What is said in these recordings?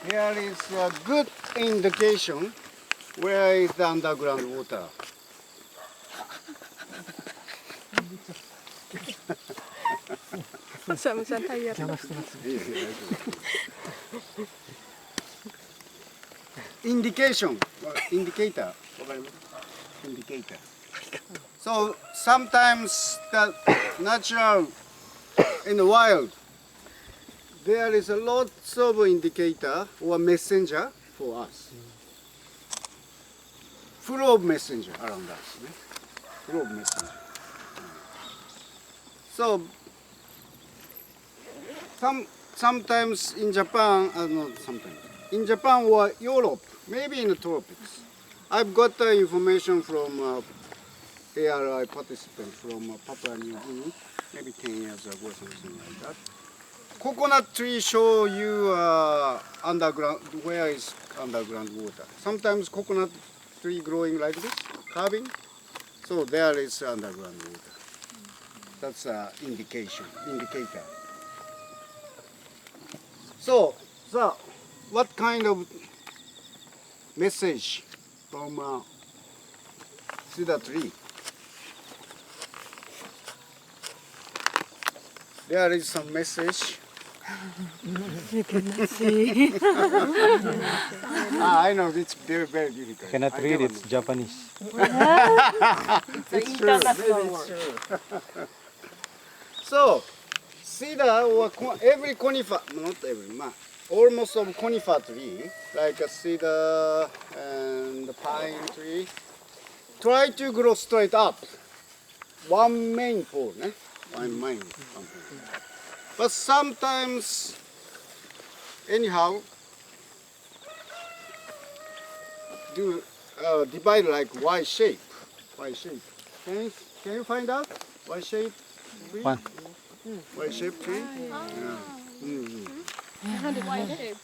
Here is a good indication where is the underground water. Indication, indicator, indicator. So sometimes the natural in the wild, there is a lots of indicator or messenger for us. Full of messenger around us. Full of messenger. So sometimes in Japan, not sometimes in Japan or Europe, maybe in the tropics, I've got the information from ARI participant from Papua New Guinea, maybe 10 years ago, something like that. Coconut tree show you underground, where is underground water. Sometimes coconut tree growing like this, carving, so there is underground water. That's an indicator. So what kind of message from cedar tree? There is some message. You cannot see. I know it's very, very difficult. Cannot read, it's Japanese. It's true. So, cedar or every conifer, not every, almost of conifer tree, like a cedar and pine tree, try to grow straight up. One main pole, one main something. But sometimes, anyhow, do divide like Y shape. Y shape. Can you find out Y shape tree? One. Y shape tree. Yeah.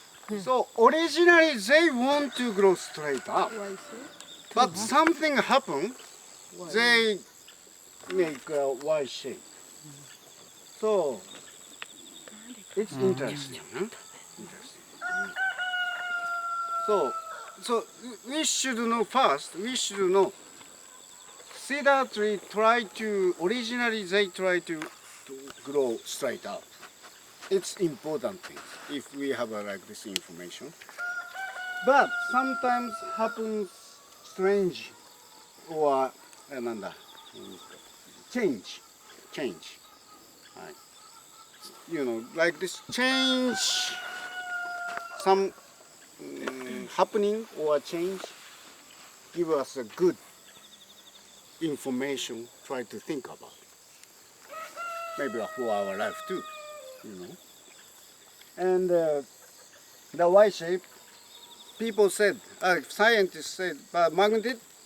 So originally they want to grow straight up, but something happened. They make a Y shape. So it's interesting. Huh? Interesting. So we should know first. We should know cedar tree originally they try to grow straight up. It's important thing if we have like this information. But sometimes happens strange or change. Right. You know, like this change, some happening or change, give us a good information. Try to think about. Maybe for our life too, you know. And the Y shape, people said, scientists said, but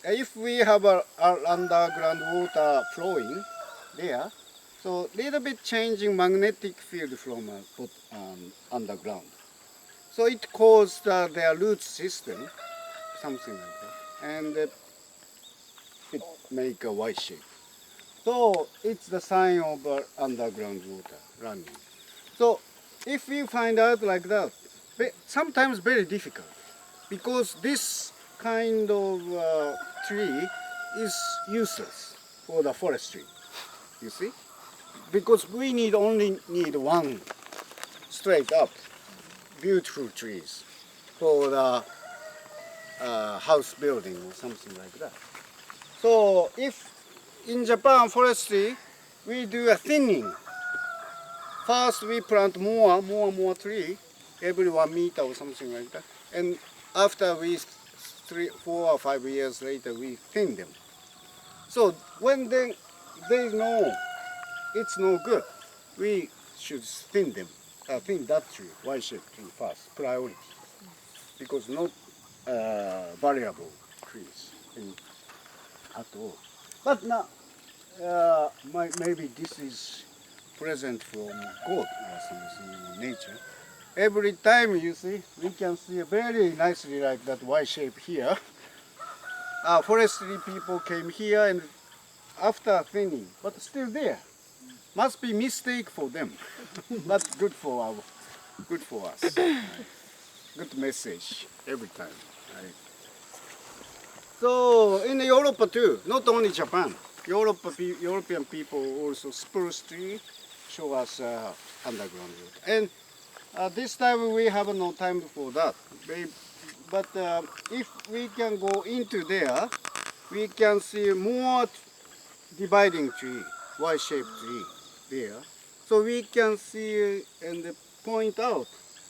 if we have our underground water flowing there, so little bit changing magnetic field from underground. So it caused their root system, something like that, and it make a Y shape. So it's the sign of underground water running. So if we find out like that, sometimes very difficult, because this kind of tree is useless for the forestry, you see? Because we only need one straight up, beautiful trees for the house building or something like that. So if in Japan forestry, we do a thinning. First we plant more tree, every 1 meter or something like that. And after 4 or 5 years later, we thin them. So when they know it's no good, we should thin them. Thin that tree, Y-shaped tree first, priority. Because not variable trees at all. But now, maybe this is present from God or something in nature. Every time you see, we can see very nicely like that Y shape here. Forestry people came here and after thinning, but still there. Must be mistake for them, but good for us. good message every time. Right? So in Europe too, not only Japan, European people also spruce tree show us underground route. And this time we have no time for that. But if we can go into there, we can see more dividing tree, Y-shaped tree there. So we can see and point out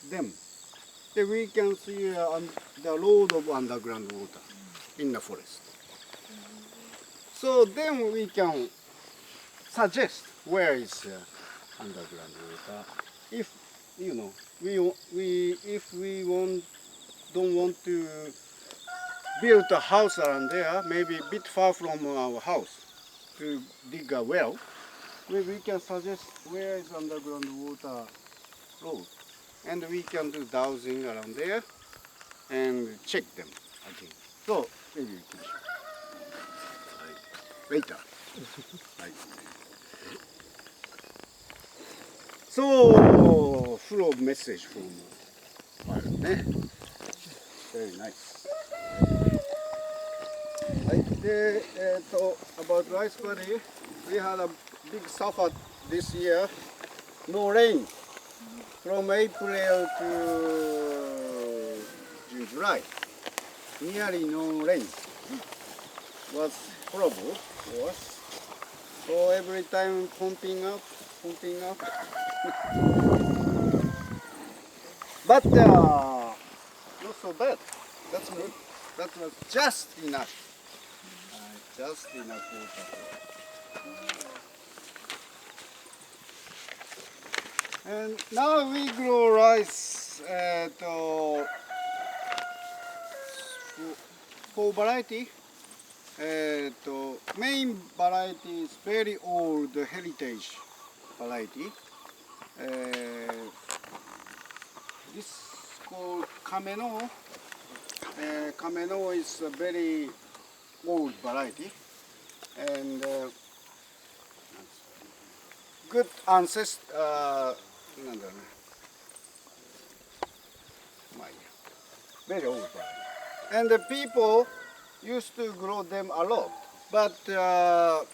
them. Then we can see the road of underground water in the forest. So then we can suggest where is underground water. If you know, if we don't want to build a house around there, maybe a bit far from our house, to dig a well, maybe we can suggest where is underground water road, and we can do dowsing around there and check them again. So maybe we can later. Right. So full of message from Byron, eh? Very nice. About rice paddy, we had a big suffer this year. No rain from April to July. Nearly no rain. Was horrible for us. So every time pumping up. But not so bad. That's good. That was just enough. Just enough water. And now we grow rice for variety. Main variety is very old heritage variety. This is called Kameno. Kameno is a very old variety and good ancestor. Very old variety. And the people used to grow them a lot. But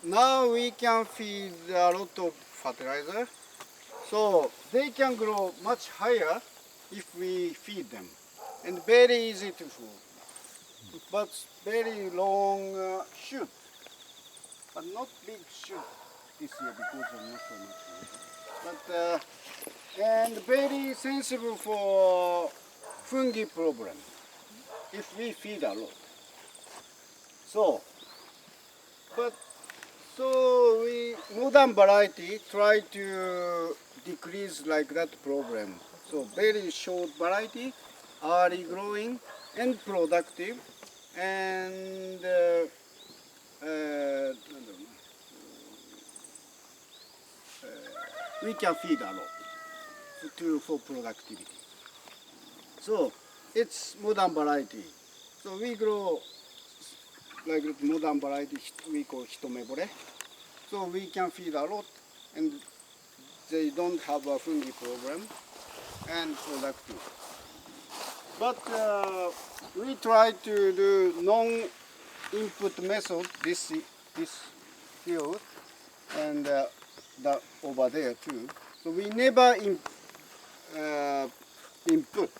now we can feed a lot of fertilizer. So they can grow much higher if we feed them. And very easy to food. But very long shoot. But not big shoot this year because of not so much. But and very sensible for fungi problem if we feed a lot. So we modern variety try to decrease like that problem. So very short variety, early growing and productive, and we can feed a lot for productivity. So it's modern variety. So we grow like modern variety we call hitomebore. So we can feed a lot and they don't have a fungi problem and productive. But we try to do non-input method this field and over there too. So we never input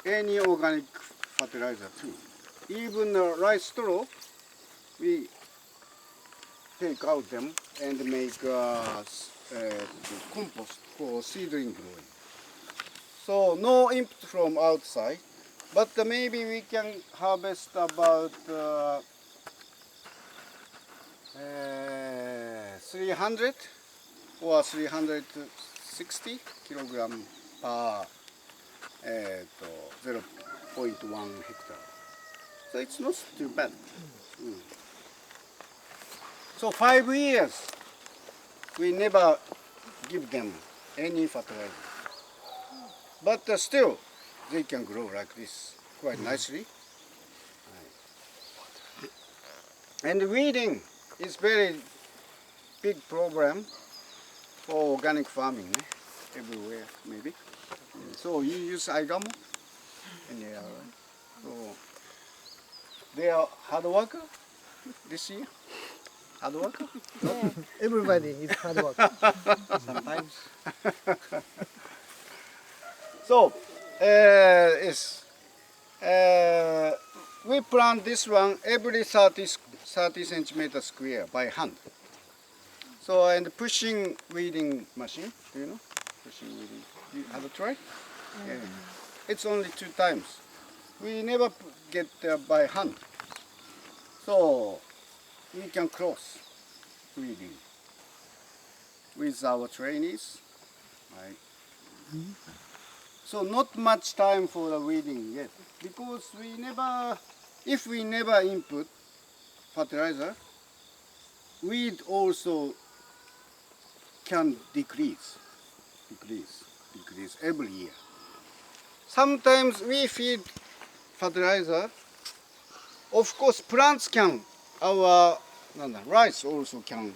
any organic fertilizer too. Even rice straw, we take out them and make compost for seedling growing. So no input from outside, but maybe we can harvest about 300 or 360 kilogram per 0.1 hectare. So it's not too bad. So 5 years, we never give them any fertilizer. But still, they can grow like this quite nicely. And weeding is very big problem for organic farming, everywhere maybe. So you use aigamo Yeah, right. So they are hard worker this year. Hard worker Yeah. Everybody is hard work. sometimes. So yes, we plant this one every 30 centimeter square by hand. So and pushing weeding machine, do you know? Pushing weeding. You have a try? Yeah. It's only 2 times. We never get by hand. So we can cross weeding with our trainees. Right? So not much time for the weeding yet because if we never input fertilizer, weed also can decrease every year. Sometimes we feed fertilizer. Of course, plants can, rice also can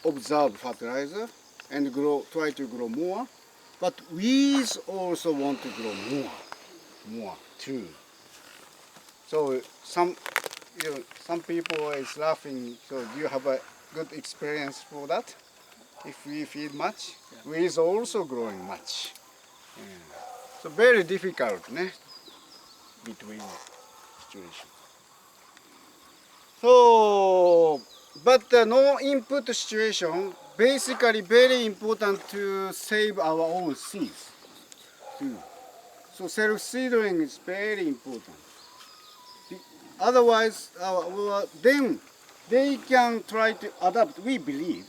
observe fertilizer and try to grow more. But weeds also want to grow more too. So some people is laughing. So do you have a good experience for that? If we feed much, weeds also growing much. Yeah. So very difficult, between situation. So, but no input situation, basically very important to save our own seeds too. So self-seedling is very important. Otherwise, then they can try to adapt. We believe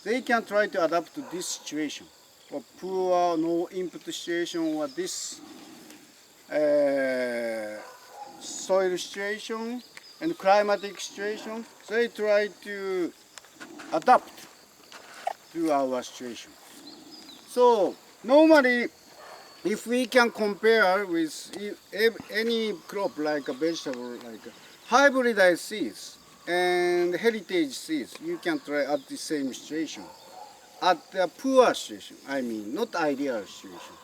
they can try to adapt to this situation, or poor no input situation, or this soil situation and climatic situation. They try to adapt to our situation. So normally, if we can compare with any crop like a vegetable, like hybridized seeds and heritage seeds, you can try at the same situation. At the poor situation, I mean, not ideal situation.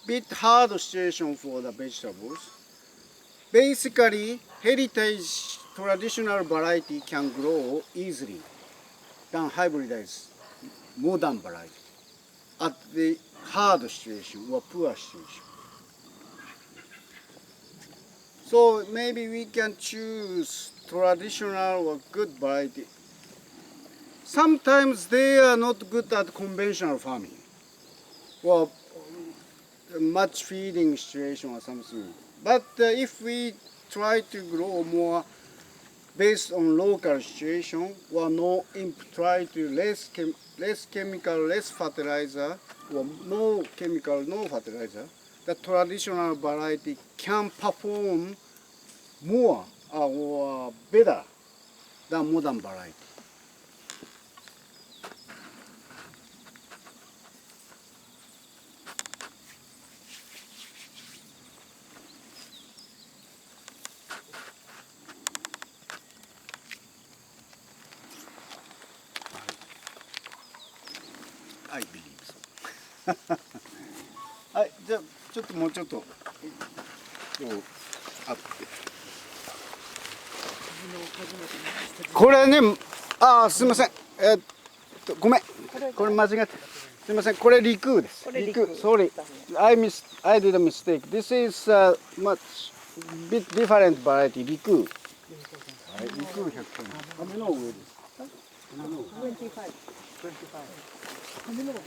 Bit hard situation for the vegetables. Basically, heritage traditional variety can grow easily than hybridized modern variety at the hard situation or poor situation. So maybe we can choose traditional or good variety. Sometimes they are not good at conventional farming or much feeding situation or something. But if we try to grow more based on local situation or try to less chemical, less fertilizer, or no chemical, no fertilizer, the traditional variety can perform more or better than modern variety. I believe so. はい、じゃあちょっともうちょっとこうあって。これね、すみません。ごめん。これ間違えた。すみません。これ陸です。陸。Sorry, I did a mistake. This is much bit different variety. 陸。はい、陸100点。亀の上です。亀の上。25。25。亀の上。